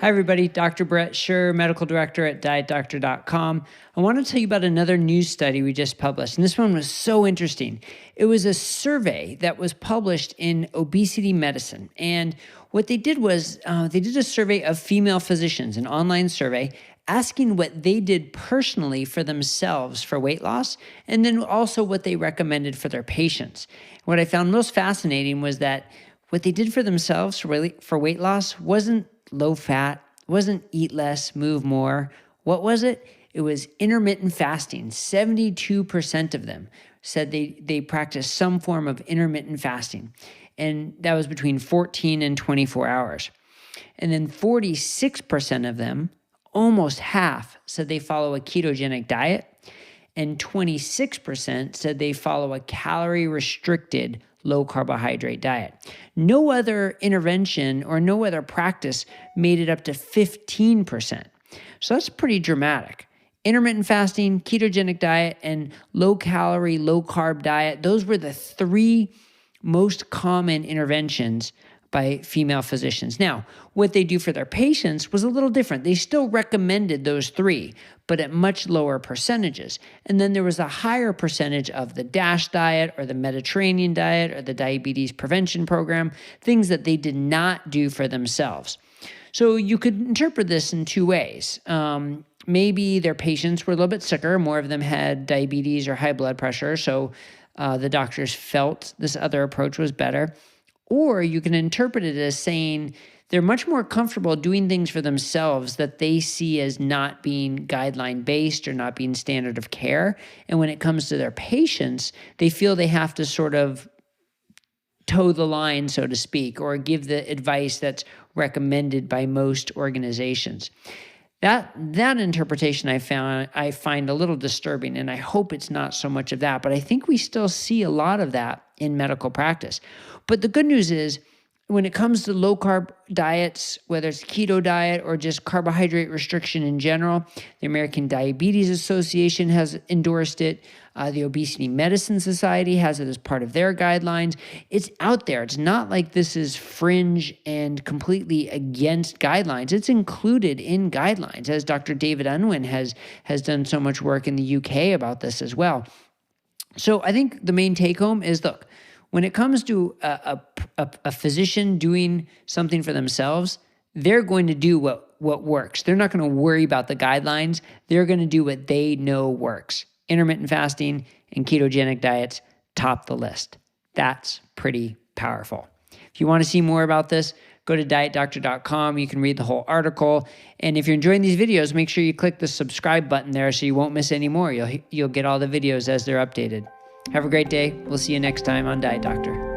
Hi, everybody. Dr. Brett Scher, Medical Director at DietDoctor.com. I want to tell you about another news study we just published, and this one was so interesting. It was a survey that was published in Obesity Medicine, and what they did was they did a survey of female physicians, an online survey, asking what they did personally for themselves for weight loss, and then also what they recommended for their patients. What I found most fascinating was that what they did for themselves for weight loss wasn't low fat, wasn't eat less, move more. What was it? It was intermittent fasting. 72% of them said they practiced some form of intermittent fasting. And that was between 14 and 24 hours. And then 46% of them, almost half, said they follow a ketogenic diet. And 26% said they follow a calorie-restricted low carbohydrate diet. No other intervention or no other practice made it up to 15%. So that's pretty dramatic. Intermittent fasting, ketogenic diet, and low calorie, low carb diet, those were the three most common interventions by female physicians. Now, what they do for their patients was a little different. They still recommended those three, but at much lower percentages. And then there was a higher percentage of the DASH diet or the Mediterranean diet or the diabetes prevention program, things that they did not do for themselves. So you could interpret this in two ways. Maybe their patients were a little bit sicker. More of them had diabetes or high blood pressure. So the doctors felt this other approach was better. Or you can interpret it as saying they're much more comfortable doing things for themselves that they see as not being guideline-based or not being standard of care. And when it comes to their patients, they feel they have to sort of toe the line, so to speak, or give the advice that's recommended by most organizations. That interpretation I find a little disturbing, and I hope it's not so much of that, but I think we still see a lot of that in medical practice. But the good news is, when it comes to low-carb diets, whether it's keto diet or just carbohydrate restriction in general, the American Diabetes Association has endorsed it. The Obesity Medicine Society has it as part of their guidelines. It's out there. It's not like this is fringe and completely against guidelines. It's included in guidelines, as Dr. David Unwin has done so much work in the UK about this as well. So I think the main take-home is, look, when it comes to a physician doing something for themselves, they're going to do what works. They're not going to worry about the guidelines. They're going to do what they know works. Intermittent fasting and ketogenic diets top the list. That's pretty powerful. If you want to see more about this, go to DietDoctor.com. You can read the whole article. And if you're enjoying these videos, make sure you click the subscribe button there so you won't miss any more. You'll get all the videos as they're updated. Have a great day. We'll see you next time on Diet Doctor.